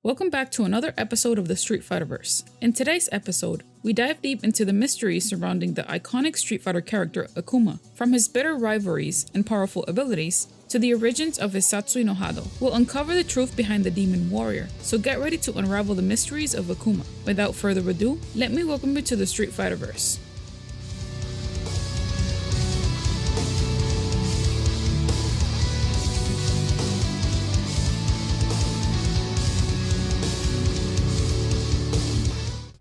Welcome back to another episode of the Street Fighterverse. In today's episode, we dive deep into the mysteries surrounding the iconic Street Fighter character Akuma, from his bitter rivalries and powerful abilities to the origins of his satsu no hado. We'll uncover the truth behind the demon warrior, so get ready to unravel the mysteries of Akuma. Without further ado, let me welcome you to the Street Fighterverse.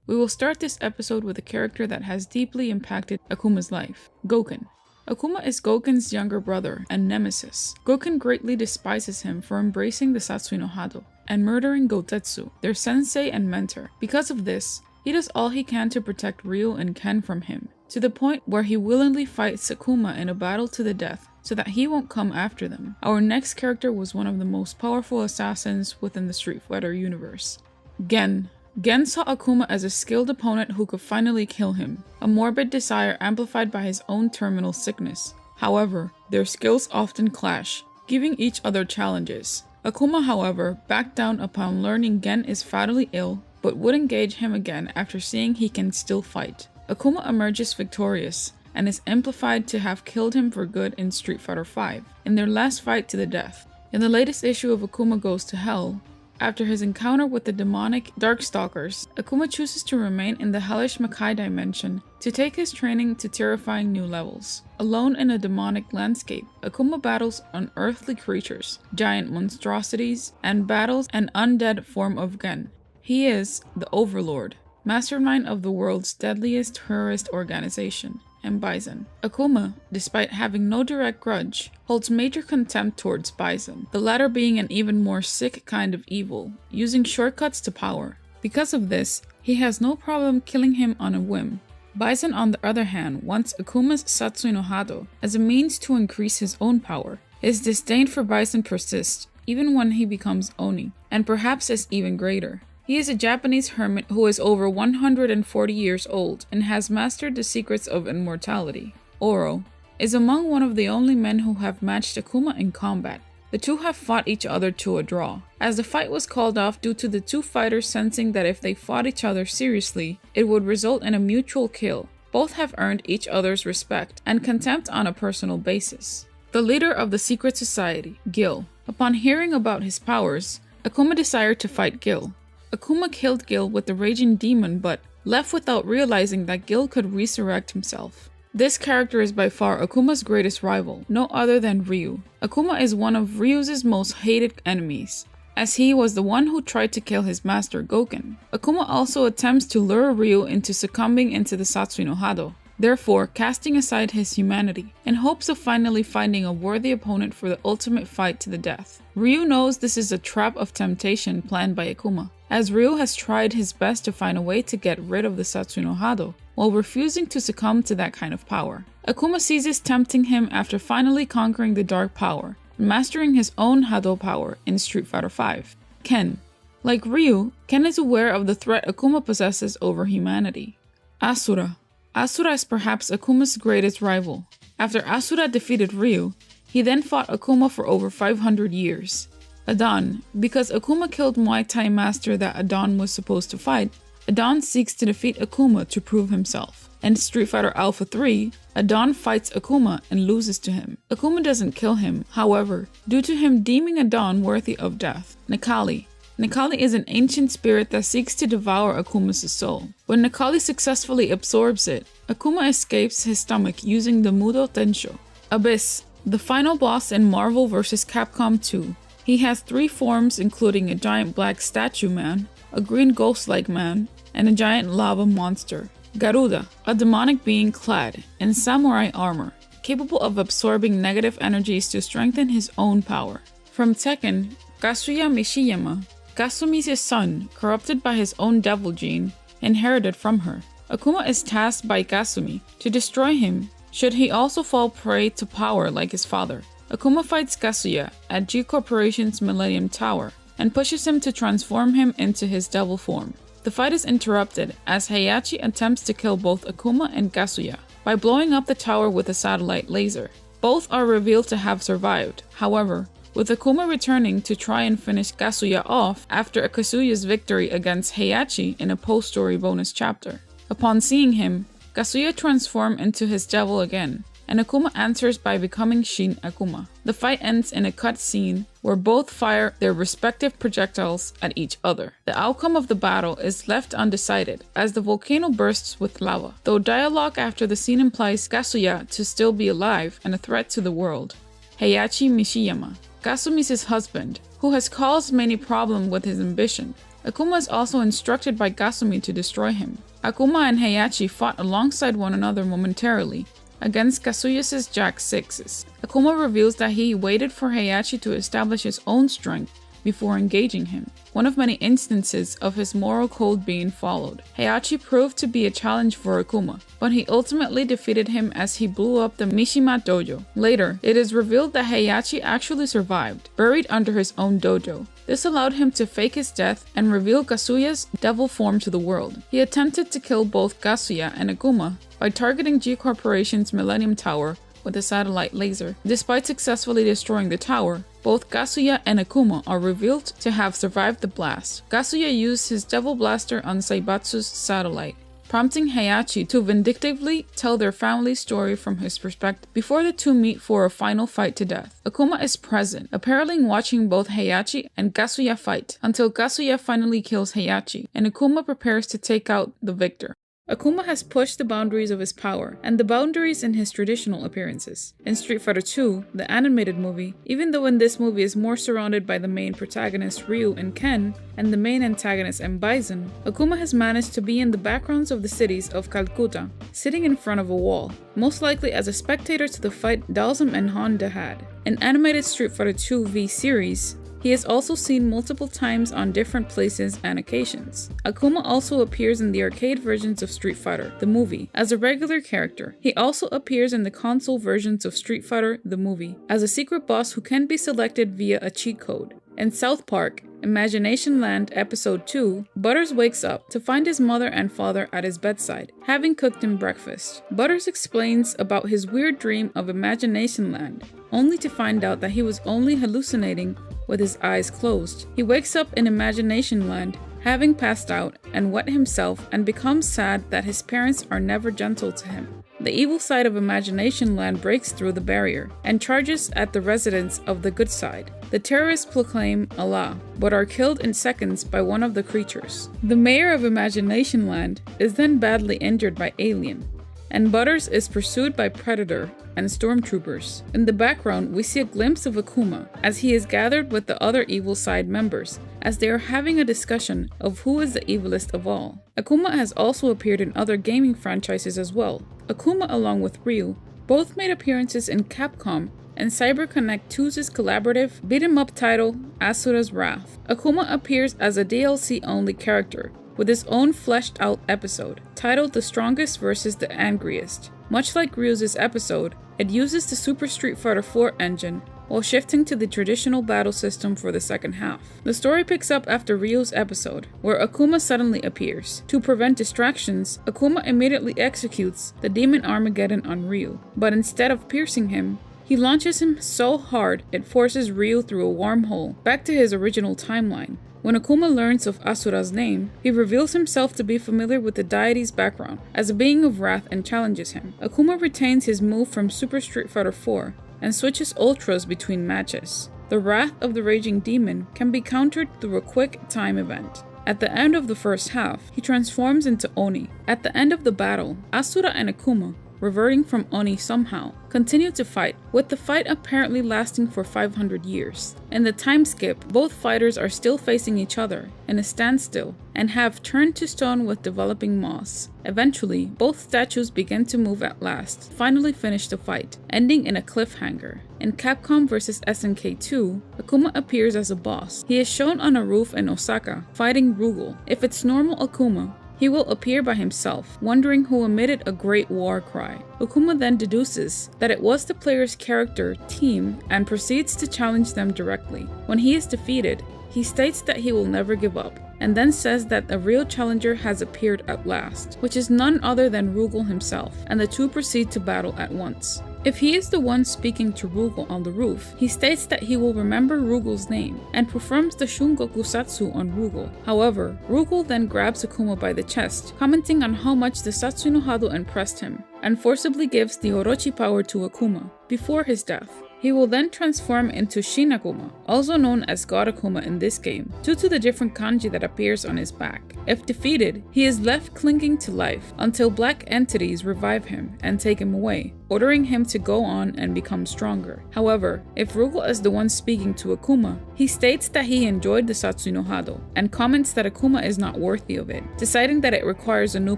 We will start this episode with a character that has deeply impacted Akuma's life, Goku. Akuma is Goku's younger brother and nemesis. Goku greatly despises him for embracing the satsu no hado and murdering Gotetsu, their sensei and mentor. Because of this, he does all he can to protect Ryu and Ken from him, to the point where he willingly fights Akuma in a battle to the death so that he won't come after them. Our next character was one of the most powerful assassins within the Street Fighter universe, Gen. Gen saw Akuma as a skilled opponent who could finally kill him, a morbid desire amplified by his own terminal sickness. However, their skills often clash, giving each other challenges. Akuma, however, backed down upon learning Gen is fatally ill, but would engage him again after seeing he can still fight. Akuma emerges victorious, and is amplified to have killed him for good in Street Fighter V, in their last fight to the death. In the latest issue of Akuma Goes to Hell, after his encounter with the demonic Darkstalkers, Akuma chooses to remain in the hellish Makai dimension to take his training to terrifying new levels. Alone in a demonic landscape, Akuma battles unearthly creatures, giant monstrosities, and battles an undead form of Gen. He is the Overlord, mastermind of the world's deadliest terrorist organization, and Bison. Akuma, despite having no direct grudge, holds major contempt towards Bison, the latter being an even more sick kind of evil, using shortcuts to power. Because of this, he has no problem killing him on a whim. Bison, on the other hand, wants Akuma's satsu no hado as a means to increase his own power. His disdain for Bison persists, even when he becomes Oni, and perhaps is even greater. He is a Japanese hermit who is over 140 years old and has mastered the secrets of immortality. Oro is among one of the only men who have matched Akuma in combat. The two have fought each other to a draw, as the fight was called off due to the two fighters sensing that if they fought each other seriously, it would result in a mutual kill. Both have earned each other's respect and contempt on a personal basis. The leader of the secret society, Gil. Upon hearing about his powers, Akuma desired to fight Gil. Akuma killed Gil with the raging demon, but left without realizing that Gil could resurrect himself. This character is by far Akuma's greatest rival, no other than Ryu. Akuma is one of Ryu's most hated enemies, as he was the one who tried to kill his master Goku. Akuma also attempts to lure Ryu into succumbing into the satsu no hado, therefore casting aside his humanity, in hopes of finally finding a worthy opponent for the ultimate fight to the death. Ryu knows this is a trap of temptation planned by Akuma, as Ryu has tried his best to find a way to get rid of the satsu no hado, while refusing to succumb to that kind of power. Akuma seizes tempting him after finally conquering the dark power, and mastering his own hado power in Street Fighter V. Ken. Like Ryu, Ken is aware of the threat Akuma possesses over humanity. Asura. Asura is perhaps Akuma's greatest rival. After Asura defeated Ryu, he then fought Akuma for over 500 years. Adon. Because Akuma killed Muay Thai master that Adon was supposed to fight, Adon seeks to defeat Akuma to prove himself. In Street Fighter Alpha 3, Adon fights Akuma and loses to him. Akuma doesn't kill him, however, due to him deeming Adon worthy of death. Nekali. Nekali is an ancient spirit that seeks to devour Akuma's soul. When Nekali successfully absorbs it, Akuma escapes his stomach using the Mudo Tensho. Abyss. The final boss in Marvel vs. Capcom 2. He has 3 forms, including a giant black statue man, a green ghost-like man, and a giant lava monster. Garuda, a demonic being clad in samurai armor, capable of absorbing negative energies to strengthen his own power. From Tekken, Kazuya Mishiyama, Kasumi's son, corrupted by his own devil gene, inherited from her. Akuma is tasked by Kasumi to destroy him should he also fall prey to power like his father. Akuma fights Kazuya at G Corporation's Millennium Tower and pushes him to transform him into his devil form. The fight is interrupted as Heihachi attempts to kill both Akuma and Kazuya by blowing up the tower with a satellite laser. Both are revealed to have survived. However, with Akuma returning to try and finish Kazuya off after Kazuya's victory against Heihachi in a post-story bonus chapter. Upon seeing him, Kazuya transforms into his devil again, and Akuma answers by becoming Shin Akuma. The fight ends in a cut scene where both fire their respective projectiles at each other. The outcome of the battle is left undecided, as the volcano bursts with lava, though dialogue after the scene implies Kazuya to still be alive and a threat to the world. Heihachi Mishiyama, Kasumi's husband, who has caused many problems with his ambition. Akuma is also instructed by Kasumi to destroy him. Akuma and Heihachi fought alongside one another momentarily against Kazuya's Jack 6s. Akuma reveals that he waited for Heihachi to establish his own strength before engaging him, one of many instances of his moral code being followed. Heihachi proved to be a challenge for Akuma, but he ultimately defeated him as he blew up the Mishima dojo. Later, it is revealed that Heihachi actually survived, buried under his own dojo. This allowed him to fake his death and reveal Kazuya's devil form to the world. He attempted to kill both Kazuya and Akuma by targeting G Corporation's Millennium Tower with a satellite laser. Despite successfully destroying the tower, both Kazuya and Akuma are revealed to have survived the blast. Kazuya used his Devil Blaster on Saibatsu's satellite, prompting Heihachi to vindictively tell their family story from his perspective before the two meet for a final fight to death. Akuma is present, apparently watching both Heihachi and Kazuya fight, until Kazuya finally kills Heihachi, and Akuma prepares to take out the victor. Akuma has pushed the boundaries of his power, and the boundaries in his traditional appearances. In Street Fighter II, the animated movie, even though in this movie is more surrounded by the main protagonists Ryu and Ken, and the main antagonist M. Bison, Akuma has managed to be in the backgrounds of the cities of Calcutta, sitting in front of a wall, most likely as a spectator to the fight Dalsum and Honda had. In animated Street Fighter II V series, he is also seen multiple times on different places and occasions. Akuma also appears in the arcade versions of Street Fighter, the movie, as a regular character. He also appears in the console versions of Street Fighter, the movie, as a secret boss who can be selected via a cheat code. In South Park, Imagination Land Episode 2, Butters wakes up to find his mother and father at his bedside, having cooked him breakfast. Butters explains about his weird dream of Imagination Land, only to find out that he was only hallucinating with his eyes closed. He wakes up in Imagination Land, having passed out and wet himself, and becomes sad that his parents are never gentle to him. The evil side of Imagination Land breaks through the barrier and charges at the residents of the good side. The terrorists proclaim Allah, but are killed in seconds by one of the creatures. The mayor of Imagination Land is then badly injured by Alien, and Butters is pursued by Predator and stormtroopers. In the background, we see a glimpse of Akuma as he is gathered with the other evil side members as they are having a discussion of who is the evilest of all. Akuma has also appeared in other gaming franchises as well. Akuma, along with Ryu, both made appearances in Capcom and CyberConnect 2's collaborative beat-em-up title Asura's Wrath. Akuma appears as a DLC-only character with his own fleshed-out episode, titled The Strongest vs. the Angriest. Much like Ryu's episode, it uses the Super Street Fighter IV engine while shifting to the traditional battle system for the second half. The story picks up after Ryu's episode, where Akuma suddenly appears. To prevent distractions, Akuma immediately executes the Demon Armageddon on Ryu, but instead of piercing him, he launches him so hard it forces Ryu through a wormhole back to his original timeline. When Akuma learns of Asura's name, he reveals himself to be familiar with the deity's background as a being of wrath and challenges him. Akuma retains his move from Super Street Fighter IV and switches ultras between matches. The wrath of the raging demon can be countered through a quick time event. At the end of the first half, he transforms into Oni. At the end of the battle, Asura and Akuma, reverting from Oni somehow, continue to fight, with the fight apparently lasting for 500 years. In the time skip, both fighters are still facing each other in a standstill and have turned to stone with developing moss. Eventually, both statues begin to move at last, finally finish the fight, ending in a cliffhanger. In Capcom vs SNK 2, Akuma appears as a boss. He is shown on a roof in Osaka, fighting Rugal. If it's normal Akuma, he will appear by himself, wondering who emitted a great war cry. Akuma then deduces that it was the player's character, team, and proceeds to challenge them directly. When he is defeated, he states that he will never give up, and then says that a real challenger has appeared at last, which is none other than Rugal himself, and the two proceed to battle at once. If he is the one speaking to Rugal on the roof, he states that he will remember Rugal's name and performs the shun goku satsu on Rugal. However, Rugal then grabs Akuma by the chest, commenting on how much the Satsu no Hado impressed him, and forcibly gives the Orochi power to Akuma before his death. He will then transform into Shin Akuma, also known as God Akuma in this game, due to the different kanji that appears on his back. If defeated, he is left clinging to life until black entities revive him and take him away, ordering him to go on and become stronger. However, if Rugal is the one speaking to Akuma, he states that he enjoyed the Satsu no Hado and comments that Akuma is not worthy of it. Deciding that it requires a new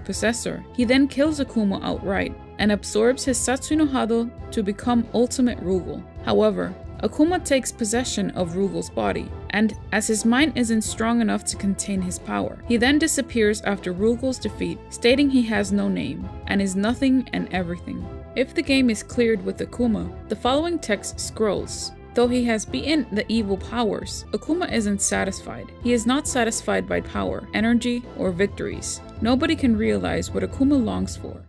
possessor, he then kills Akuma outright and absorbs his Satsu no Hado to become Ultimate Rugal. However, Akuma takes possession of Rugal's body, and as his mind isn't strong enough to contain his power, he then disappears after Rugal's defeat, stating he has no name and is nothing and everything. If the game is cleared with Akuma, the following text scrolls. Though he has beaten the evil powers, Akuma isn't satisfied. He is not satisfied by power, energy, or victories. Nobody can realize what Akuma longs for.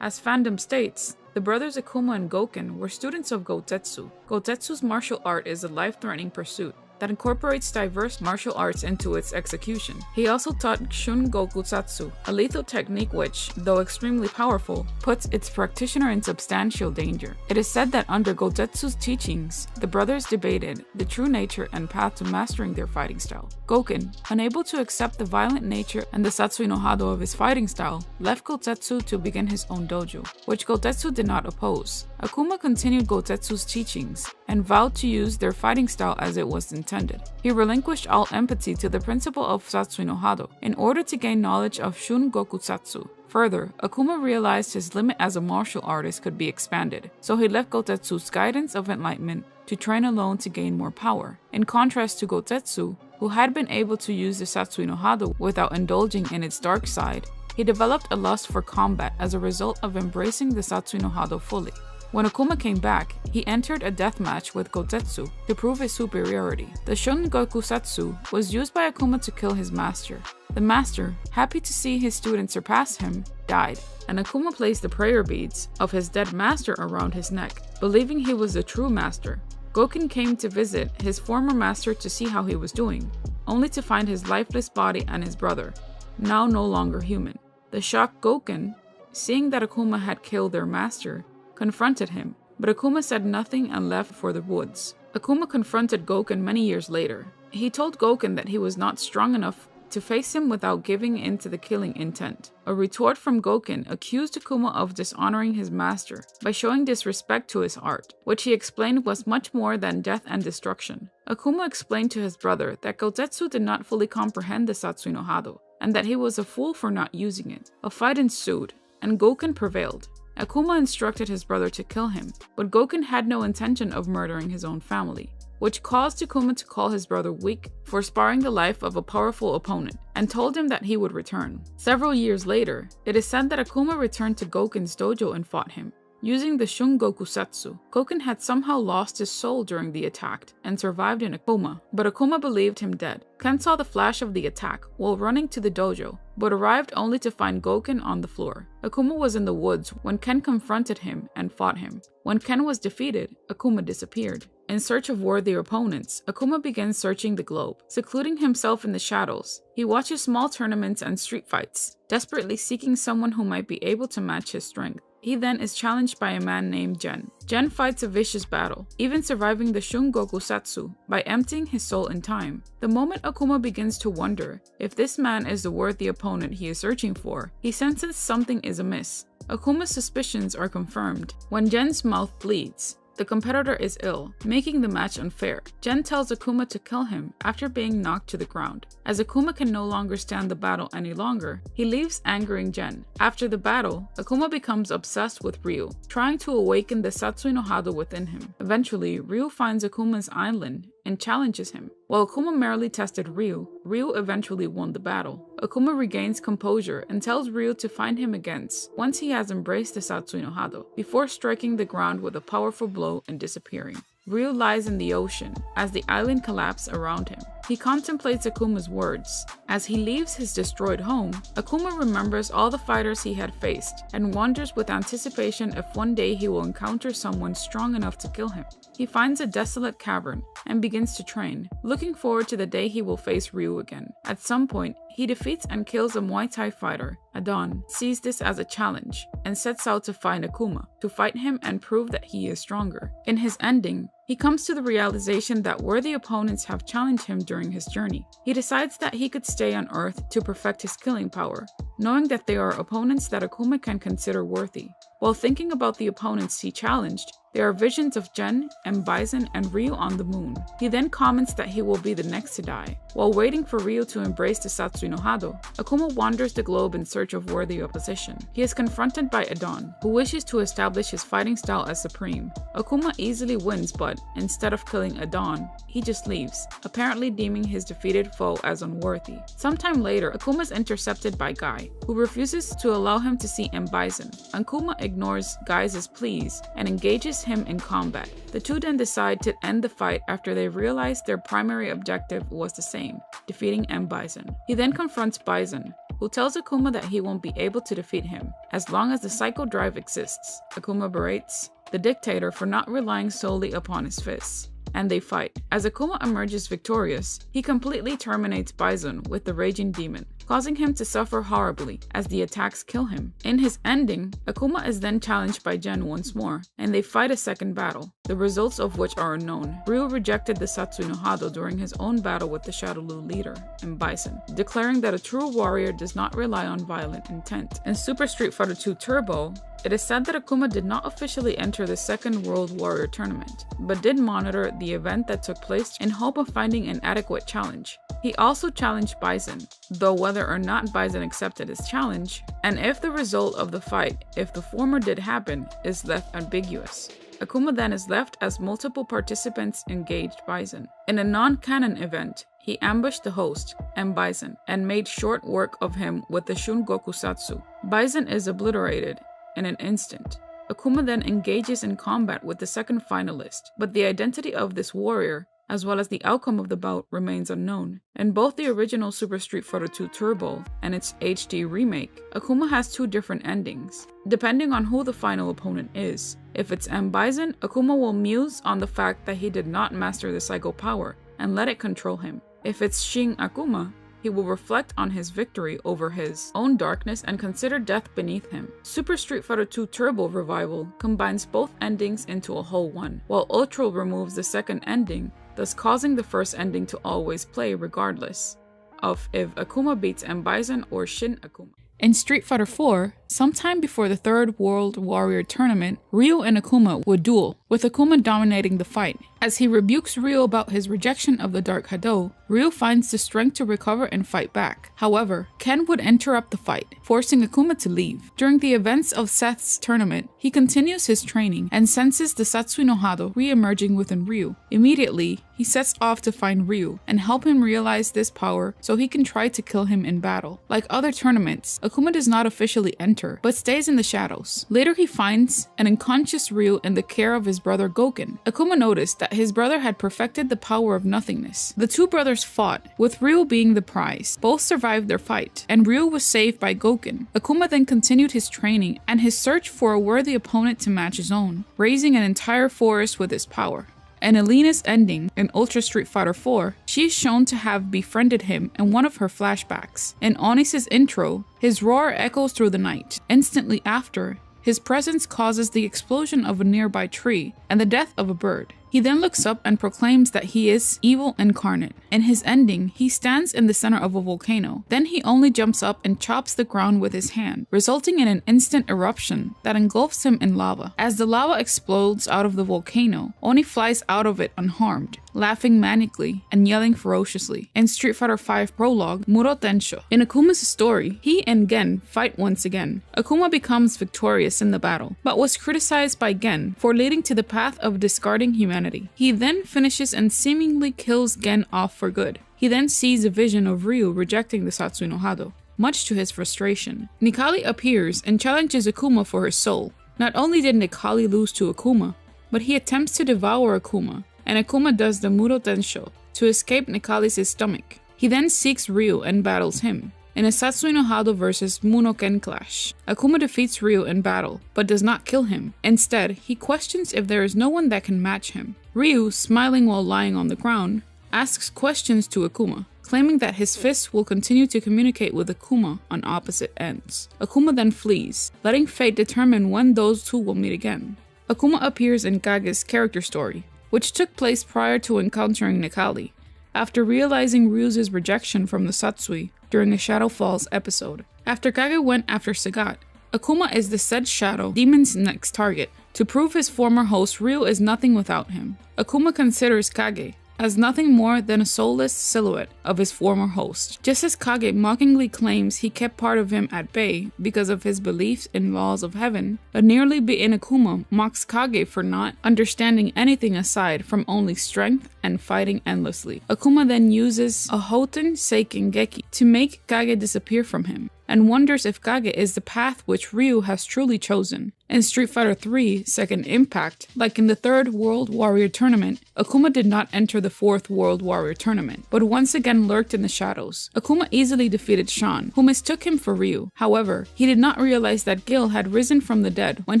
As fandom states, the brothers Akuma and Goken were students of Gotetsu. Gotetsu's martial art is a life-threatening pursuit that incorporates diverse martial arts into its execution. He also taught shun goku satsu, a lethal technique which, though extremely powerful, puts its practitioner in substantial danger. It is said that under Gotetsu's teachings, the brothers debated the true nature and path to mastering their fighting style. Goken, unable to accept the violent nature and the Satsu no Hado of his fighting style, left Gotetsu to begin his own dojo, which Gotetsu did not oppose. Akuma continued Gotetsu's teachings and vowed to use their fighting style as it was intended. He relinquished all empathy to the principle of Satsu no Hado in order to gain knowledge of shun goku satsu. Further, Akuma realized his limit as a martial artist could be expanded, so he left Gotetsu's guidance of enlightenment to train alone to gain more power. In contrast to Gotetsu, who had been able to use the Satsu no Hado without indulging in its dark side, he developed a lust for combat as a result of embracing the Satsu no Hado fully. When Akuma came back, he entered a death match with Gotetsu to prove his superiority. The shun goku satsu was used by Akuma to kill his master. The master, happy to see his student surpass him, died, and Akuma placed the prayer beads of his dead master around his neck, believing he was the true master. Goken came to visit his former master to see how he was doing, only to find his lifeless body and his brother, now no longer human. The shocked Goken, seeing that Akuma had killed their master, confronted him, but Akuma said nothing and left for the woods. Akuma confronted Goken many years later. He told Goken that he was not strong enough to face him without giving in to the killing intent. A retort from Goken accused Akuma of dishonoring his master by showing disrespect to his art, which he explained was much more than death and destruction. Akuma explained to his brother that Gotetsu did not fully comprehend the Satsu no Hado, and that he was a fool for not using it. A fight ensued, and Goken prevailed. Akuma instructed his brother to kill him, but Goken had no intention of murdering his own family, which caused Akuma to call his brother weak for sparing the life of a powerful opponent, and told him that he would return. Several years later, it is said that Akuma returned to Goken's dojo and fought him. Using the shun goku satsu, Goken had somehow lost his soul during the attack and survived in Akuma, but Akuma believed him dead. Ken saw the flash of the attack while running to the dojo, but arrived only to find Goken on the floor. Akuma was in the woods when Ken confronted him and fought him. When Ken was defeated, Akuma disappeared. In search of worthy opponents, Akuma begins searching the globe. Secluding himself in the shadows, he watches small tournaments and street fights, desperately seeking someone who might be able to match his strength. He then is challenged by a man named Gen. Gen fights a vicious battle, even surviving the shun goku satsu by emptying his soul in time. The moment Akuma begins to wonder if this man is the worthy opponent he is searching for, he senses something is amiss. Akuma's suspicions are confirmed when Gen's mouth bleeds. The competitor is ill, making the match unfair. Gen tells Akuma to kill him after being knocked to the ground. As Akuma can no longer stand the battle any longer, he leaves angering Gen. After the battle, Akuma becomes obsessed with Ryu, trying to awaken the Satsu no Hado within him. Eventually, Ryu finds Akuma's island and challenges him. While Akuma merely tested Ryu, Ryu eventually won the battle. Akuma regains composure and tells Ryu to find him again once he has embraced the Satsu no Hado, before striking the ground with a powerful blow and disappearing. Ryu lies in the ocean as the island collapses around him. He contemplates Akuma's words. As he leaves his destroyed home, Akuma remembers all the fighters he had faced and wonders with anticipation if one day he will encounter someone strong enough to kill him. He finds a desolate cavern and begins to train, looking forward to the day he will face Ryu again. At some point, he defeats and kills a Muay Thai fighter. Adon sees this as a challenge and sets out to find Akuma, to fight him and prove that he is stronger. In his ending, he comes to the realization that worthy opponents have challenged him during his journey. He decides that he could stay on Earth to perfect his killing power, knowing that they are opponents that Akuma can consider worthy. While thinking about the opponents he challenged, there are visions of Gen, M. Bison, and Ryu on the moon. He then comments that he will be the next to die. While waiting for Ryu to embrace the Satsu no Hado, Akuma wanders the globe in search of worthy opposition. He is confronted by Adon, who wishes to establish his fighting style as supreme. Akuma easily wins, but instead of killing Adon, he just leaves, apparently deeming his defeated foe as unworthy. Sometime later, Akuma is intercepted by Guy, who refuses to allow him to see M. Bison. Akuma ignores Guy's pleas and engages him in combat. The two then decide to end the fight after they realize their primary objective was the same, defeating M. Bison. He then confronts Bison, who tells Akuma that he won't be able to defeat him as long as the Psycho Drive exists. Akuma berates the dictator for not relying solely upon his fists, and they fight. As Akuma emerges victorious, he completely terminates Bison with the Raging Demon, causing him to suffer horribly as the attacks kill him. In his ending, Akuma is then challenged by Gen once more, and they fight a second battle, the results of which are unknown. Ryu rejected the Satsu no Hado during his own battle with the Shadowloo leader, M. Bison, declaring that a true warrior does not rely on violent intent. In Super Street Fighter II Turbo, it is said that Akuma did not officially enter the Second World Warrior Tournament, but did monitor the event that took place in hope of finding an adequate challenge. He also challenged Bison, though whether or not Bison accepted his challenge, and if the result of the fight, if the former did happen, is left ambiguous. Akuma then is left as multiple participants engaged Bison. In a non-canon event, he ambushed the host, M. Bison, and made short work of him with the shun goku satsu. Bison is obliterated in an instant. Akuma then engages in combat with the second finalist, but the identity of this warrior, as well as the outcome of the bout, remains unknown. In both the original Super Street Fighter II Turbo and its HD remake, Akuma has two different endings, depending on who the final opponent is. If it's M. Bison, Akuma will muse on the fact that he did not master the Psycho power and let it control him. If it's Shin Akuma, he will reflect on his victory over his own darkness and consider death beneath him. Super Street Fighter II Turbo Revival combines both endings into a whole one, while Ultra removes the second ending, thus causing the first ending to always play regardless of if Akuma beats M. Bison or Shin Akuma. In Street Fighter IV, sometime before the Third World Warrior Tournament, Ryu and Akuma would duel, with Akuma dominating the fight. As he rebukes Ryu about his rejection of the Dark Hado, Ryu finds the strength to recover and fight back. However, Ken would interrupt the fight, forcing Akuma to leave. During the events of Seth's tournament, he continues his training and senses the Satsu no Hado re-emerging within Ryu. Immediately, he sets off to find Ryu and help him realize this power so he can try to kill him in battle. Like other tournaments, Akuma does not officially enter, but stays in the shadows. Later he finds an unconscious Ryu in the care of his brother Goken. Akuma noticed that his brother had perfected the power of nothingness. The two brothers fought, with Ryu being the prize. Both survived their fight, and Ryu was saved by Goken. Akuma then continued his training and his search for a worthy opponent to match his own, raising an entire forest with his power. In Alina's ending, in Ultra Street Fighter IV, she is shown to have befriended him in one of her flashbacks. In Onyx's intro, his roar echoes through the night. Instantly after, his presence causes the explosion of a nearby tree and the death of a bird. He then looks up and proclaims that he is evil incarnate. In his ending, he stands in the center of a volcano. Then he only jumps up and chops the ground with his hand, resulting in an instant eruption that engulfs him in lava. As the lava explodes out of the volcano, Oni flies out of it unharmed, laughing manically and yelling ferociously. In Street Fighter V Prologue, Muro Tensho. In Akuma's story, he and Gen fight once again. Akuma becomes victorious in the battle, but was criticized by Gen for leading to the path of discarding humanity. He then finishes and seemingly kills Gen off for good. He then sees a vision of Ryu rejecting the Satsu no Hado. Much to his frustration, Nikali appears and challenges Akuma for her soul. Not only did Nikali lose to Akuma, but he attempts to devour Akuma, and Akuma does the Muro Tensho, to escape Nekali's stomach. He then seeks Ryu and battles him. In a Satsui no Hado vs Munoken clash, Akuma defeats Ryu in battle, but does not kill him. Instead, he questions if there is no one that can match him. Ryu, smiling while lying on the ground, asks questions to Akuma, claiming that his fists will continue to communicate with Akuma on opposite ends. Akuma then flees, letting fate determine when those two will meet again. Akuma appears in Kage's character story, which took place prior to encountering Nekali, after realizing Ryu's rejection from the Satsui during a Shadow Falls episode. After Kage went after Sagat, Akuma is the said Shadow Demon's next target. To prove his former host Ryu is nothing without him, Akuma considers Kage as nothing more than a soulless silhouette of his former host. Just as Kage mockingly claims he kept part of him at bay because of his beliefs in laws of heaven, a nearly beaten Akuma mocks Kage for not understanding anything aside from only strength and fighting endlessly. Akuma then uses a Hoten Seiken Geki to make Kage disappear from him, and wonders if Kage is the path which Ryu has truly chosen. In Street Fighter III Second Impact, like in the 3rd World Warrior Tournament, Akuma did not enter the 4th World Warrior Tournament, but once again lurked in the shadows. Akuma easily defeated Shun, who mistook him for Ryu. However, he did not realize that Gil had risen from the dead when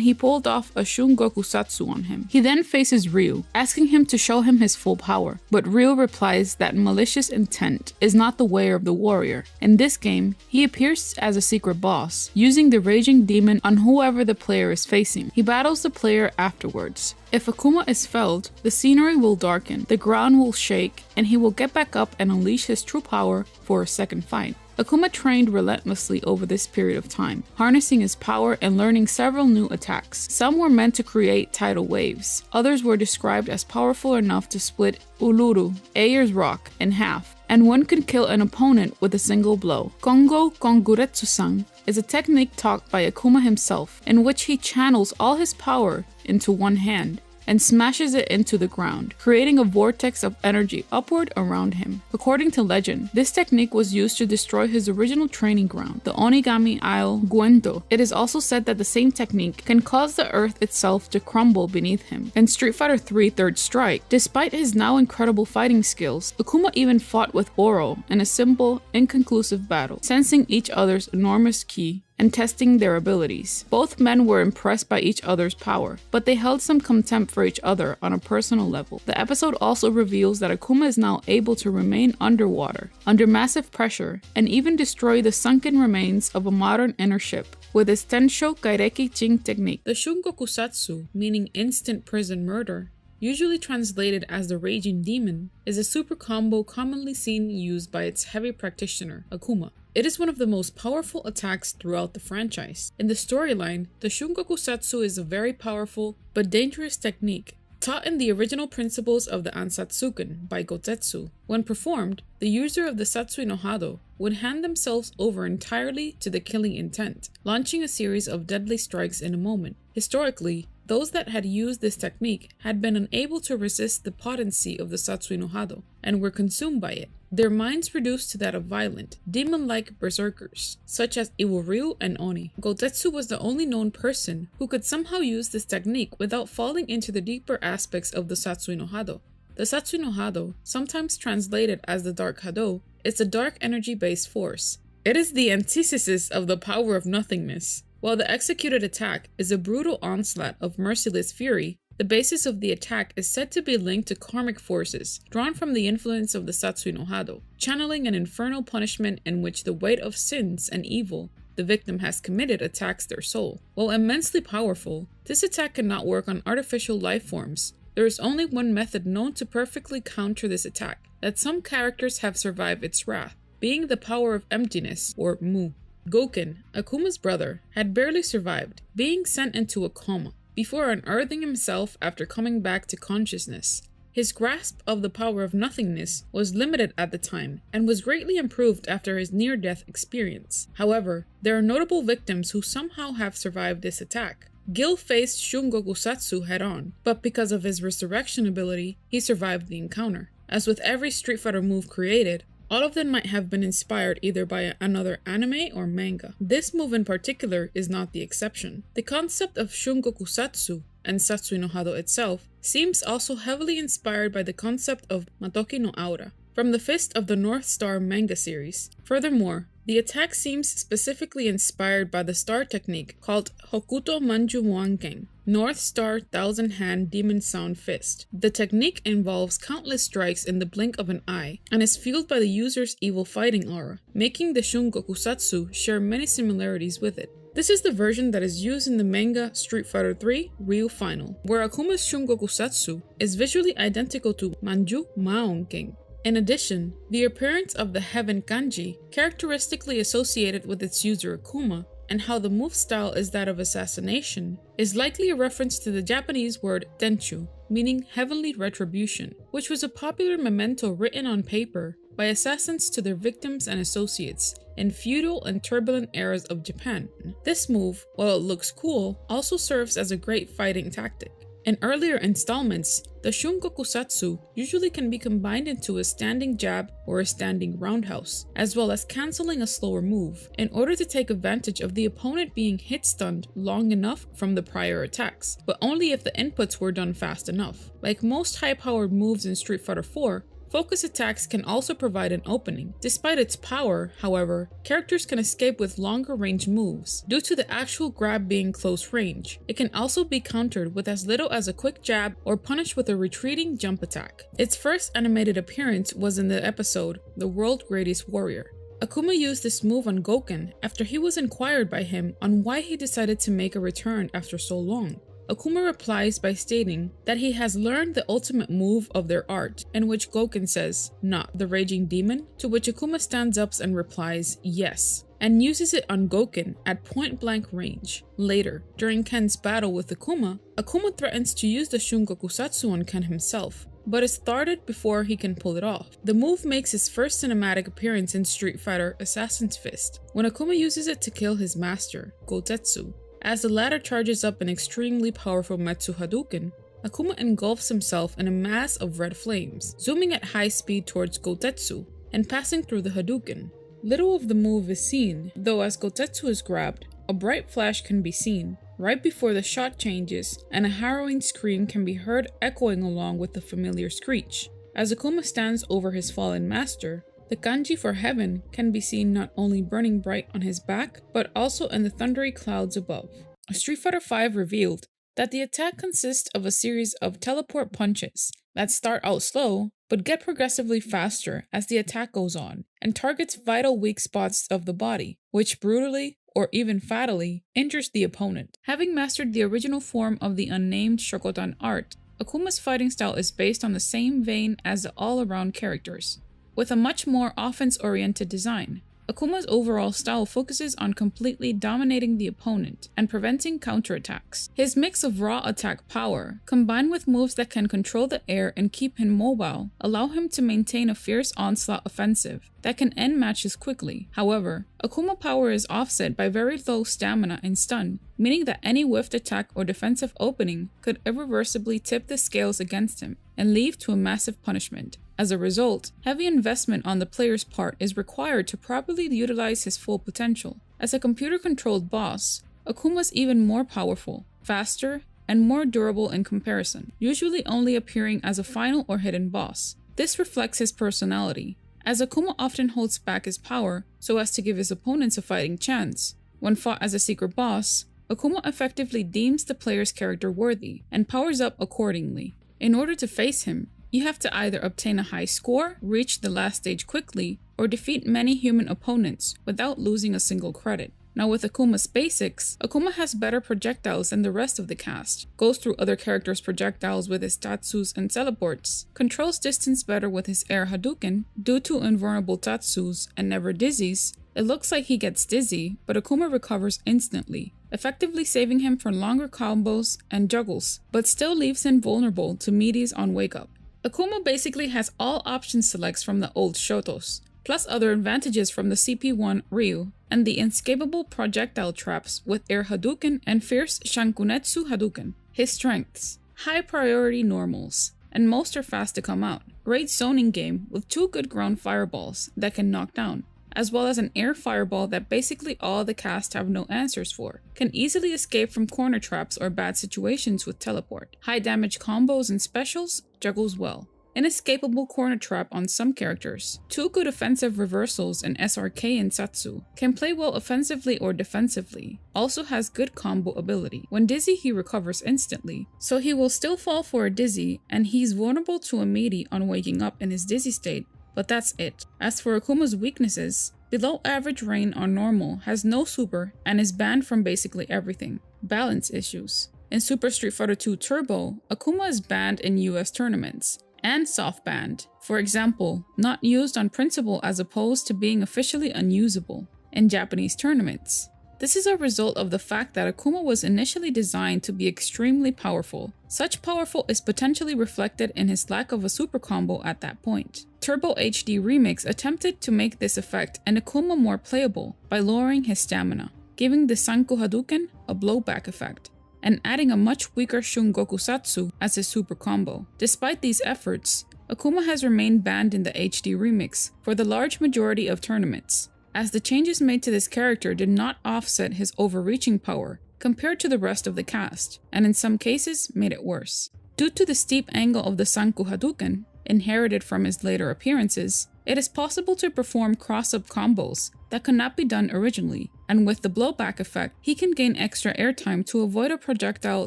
he pulled off a shun goku satsu on him. He then faces Ryu, asking him to show him his full power, but Ryu replies that malicious intent is not the way of the warrior. In this game, he appears as a secret boss, using the raging demon on whoever the player is facing. He battles the player afterwards. If Akuma is felled, the scenery will darken, the ground will shake, and he will get back up and unleash his true power for a second fight. Akuma trained relentlessly over this period of time, harnessing his power and learning several new attacks. Some were meant to create tidal waves, others were described as powerful enough to split Uluru, Ayer's Rock, in half, and one could kill an opponent with a single blow. Kongo Konguretsu-san is a technique taught by Akuma himself, in which he channels all his power into one hand and smashes it into the ground, creating a vortex of energy upward around him. According to legend, this technique was used to destroy his original training ground, the Onigami Isle Gwento. It is also said that the same technique can cause the earth itself to crumble beneath him. In Street Fighter III Third Strike, despite his now incredible fighting skills, Akuma even fought with Oro in a simple, inconclusive battle, sensing each other's enormous ki and testing their abilities. Both men were impressed by each other's power, but they held some contempt for each other on a personal level. The episode also reveals that Akuma is now able to remain underwater, under massive pressure, and even destroy the sunken remains of a modern inner ship with his Tensho Kaireki Jing technique. The shun goku satsu, meaning instant prison murder, usually translated as the Raging Demon, is a super combo commonly seen used by its heavy practitioner, Akuma. It is one of the most powerful attacks throughout the franchise. In the storyline, the shun goku satsu is a very powerful but dangerous technique, taught in the original principles of the Ansatsuken by Gotetsu. When performed, the user of the Satsui no Hado would hand themselves over entirely to the killing intent, launching a series of deadly strikes in a moment. Historically, those that had used this technique had been unable to resist the potency of the Satsui no Hado and were consumed by it, their minds reduced to that of violent, demon-like berserkers, such as Iworyu and Oni. Gotetsu was the only known person who could somehow use this technique without falling into the deeper aspects of the Satsui no Hado. The Satsui no Hado, sometimes translated as the Dark Hado, is a dark energy-based force. It is the antithesis of the power of nothingness. While the executed attack is a brutal onslaught of merciless fury, the basis of the attack is said to be linked to karmic forces, drawn from the influence of the Satsui no Hado, channeling an infernal punishment in which the weight of sins and evil the victim has committed attacks their soul. While immensely powerful, this attack cannot work on artificial life forms. There is only one method known to perfectly counter this attack, that some characters have survived its wrath, being the power of emptiness, or Mu. Goken, Akuma's brother, had barely survived, being sent into a coma, before unearthing himself after coming back to consciousness. His grasp of the power of nothingness was limited at the time, and was greatly improved after his near-death experience. However, there are notable victims who somehow have survived this attack. Gil faced shun goku satsu head-on, but because of his resurrection ability, he survived the encounter. As with every Street Fighter move created, all of them might have been inspired either by another anime or manga. This move in particular is not the exception. The concept of shun goku satsu and Satsui no Hado itself seems also heavily inspired by the concept of Matoki no Aura from the Fist of the North Star manga series. Furthermore, the attack seems specifically inspired by the star technique called Hokuto Manju Muanken, North Star Thousand Hand Demon Sound Fist. The technique involves countless strikes in the blink of an eye and is fueled by the user's evil fighting aura, making the shun gokusatsu share many similarities with it. This is the version that is used in the manga Street Fighter III Ryu Final, where Akuma's shun gokusatsu is visually identical to Manju Maonken. In addition, the appearance of the Heaven Kanji, characteristically associated with its user Akuma, and how the move style is that of assassination, is likely a reference to the Japanese word tenchu, meaning heavenly retribution, which was a popular memento written on paper by assassins to their victims and associates in feudal and turbulent eras of Japan. This move, while it looks cool, also serves as a great fighting tactic. In earlier installments, the shun gokusatsu usually can be combined into a standing jab or a standing roundhouse, as well as cancelling a slower move, in order to take advantage of the opponent being hit-stunned long enough from the prior attacks, but only if the inputs were done fast enough. Like most high-powered moves in Street Fighter IV, focus attacks can also provide an opening. Despite its power, however, characters can escape with longer range moves, due to the actual grab being close range. It can also be countered with as little as a quick jab or punished with a retreating jump attack. Its first animated appearance was in the episode The World's Greatest Warrior. Akuma used this move on Goken after he was inquired by him on why he decided to make a return after so long. Akuma replies by stating that he has learned the ultimate move of their art, in which Goken says, "Not the raging demon?" To which Akuma stands up and replies, "Yes," and uses it on Goken at point-blank range. Later, during Ken's battle with Akuma, Akuma threatens to use the shun gokusatsu on Ken himself, but is thwarted before he can pull it off. The move makes his first cinematic appearance in Street Fighter Assassin's Fist, when Akuma uses it to kill his master, Gotetsu. As the latter charges up an extremely powerful Metsu Hadouken, Akuma engulfs himself in a mass of red flames, zooming at high speed towards Gotetsu and passing through the Hadouken. Little of the move is seen, though as Gotetsu is grabbed, a bright flash can be seen right before the shot changes, and a harrowing scream can be heard echoing along with the familiar screech. As Akuma stands over his fallen master, the kanji for heaven can be seen not only burning bright on his back, but also in the thundery clouds above. Street Fighter V revealed that the attack consists of a series of teleport punches that start out slow, but get progressively faster as the attack goes on, and targets vital weak spots of the body, which brutally, or even fatally, injures the opponent. Having mastered the original form of the unnamed Shokotan art, Akuma's fighting style is based on the same vein as the all-around characters, with a much more offense-oriented design. Akuma's overall style focuses on completely dominating the opponent and preventing counterattacks. His mix of raw attack power, combined with moves that can control the air and keep him mobile, allow him to maintain a fierce onslaught offensive that can end matches quickly. However, Akuma power is offset by very low stamina and stun, meaning that any whiffed attack or defensive opening could irreversibly tip the scales against him and lead to a massive punishment. As a result, heavy investment on the player's part is required to properly utilize his full potential. As a computer-controlled boss, Akuma's even more powerful, faster, and more durable in comparison, usually only appearing as a final or hidden boss. This reflects his personality, as Akuma often holds back his power so as to give his opponents a fighting chance. When fought as a secret boss, Akuma effectively deems the player's character worthy and powers up accordingly. In order to face him, you have to either obtain a high score, reach the last stage quickly, or defeat many human opponents without losing a single credit. Now with Akuma's basics, Akuma has better projectiles than the rest of the cast, goes through other characters' projectiles with his tatsus and teleports, controls distance better with his air Hadouken due to invulnerable tatsus, and never dizzies. It looks like he gets dizzy, but Akuma recovers instantly, effectively saving him from longer combos and juggles, but still leaves him vulnerable to meaties on wake up. Akuma basically has all option selects from the old Shotos, plus other advantages from the CP1 Ryu, and the inescapable projectile traps with Air Hadouken and Fierce Shankunetsu Hadouken. His strengths: high priority normals, and most are fast to come out. Great zoning game with 2 good ground fireballs that can knock down. as well as an air fireball that basically all the cast have no answers for, can easily escape from corner traps or bad situations with teleport. High damage combos and specials, juggles well. Inescapable corner trap on some characters. 2 good offensive reversals in SRK and Satsu. Can play well offensively or defensively. Also has good combo ability. When dizzy he recovers instantly, so he will still fall for a dizzy and he's vulnerable to a meaty on waking up in his dizzy state, but that's it. As for Akuma's weaknesses, below average rain on normal, has no super, and is banned from basically everything. Balance issues. In Super Street Fighter 2 Turbo, Akuma is banned in US tournaments, and soft banned. For example, not used on principle as opposed to being officially unusable in Japanese tournaments. This is a result of the fact that Akuma was initially designed to be extremely powerful. Such powerful is potentially reflected in his lack of a super combo at that point. Turbo HD Remix attempted to make this effect and Akuma more playable by lowering his stamina, giving the Sanku Hadouken a blowback effect, and adding a much weaker Shun Goku Satsu as his super combo. Despite these efforts, Akuma has remained banned in the HD Remix for the large majority of tournaments, as the changes made to this character did not offset his overreaching power compared to the rest of the cast, and in some cases made it worse. Due to the steep angle of the Sanku Hadouken, inherited from his later appearances, it is possible to perform cross-up combos that could not be done originally, and with the blowback effect, he can gain extra airtime to avoid a projectile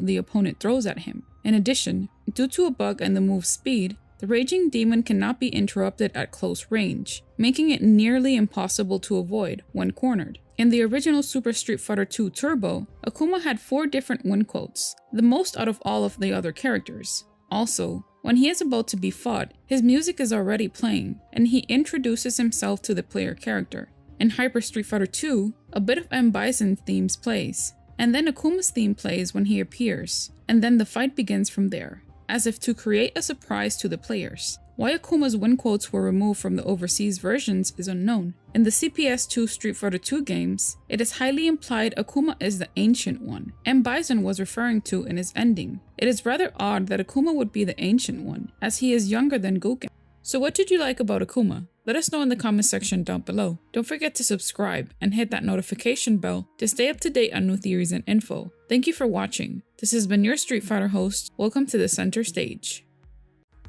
the opponent throws at him. In addition, due to a bug in the move's speed, the Raging Demon cannot be interrupted at close range, making it nearly impossible to avoid when cornered. In the original Super Street Fighter 2 Turbo, Akuma had 4 different win quotes, the most out of all of the other characters. Also, when he is about to be fought, his music is already playing, and he introduces himself to the player character. In Hyper Street Fighter 2, a bit of M. Bison's themes plays, and then Akuma's theme plays when he appears, and then the fight begins from there, as if to create a surprise to the players. Why Akuma's win quotes were removed from the overseas versions is unknown. In the CPS2 Street Fighter 2 games, it is highly implied Akuma is the Ancient One, M. Bison was referring to in his ending. It is rather odd that Akuma would be the Ancient One, as he is younger than Goku. So what did you like about Akuma? Let us know in the comment section down below. Don't forget to subscribe and hit that notification bell to stay up to date on new theories and info. Thank you for watching. This has been your Street Fighter host. Welcome to the center stage.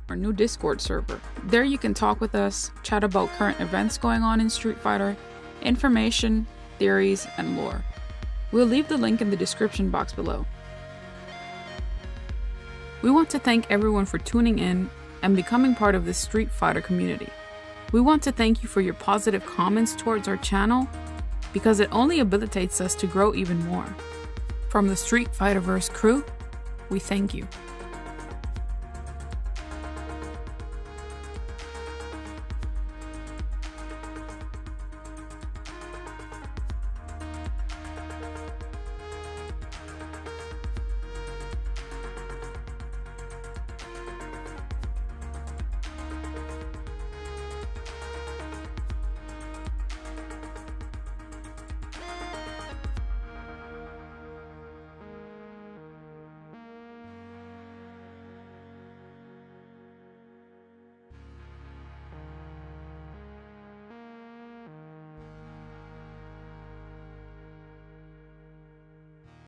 Our new Discord server. There you can talk with us, chat about current events going on in Street Fighter, information, theories, and lore. We'll leave the link in the description box below. We want to thank everyone for tuning in and becoming part of this Street Fighter community. We want to thank you for your positive comments towards our channel, because it only habilitates us to grow even more. From the Street Fighterverse crew, we thank you.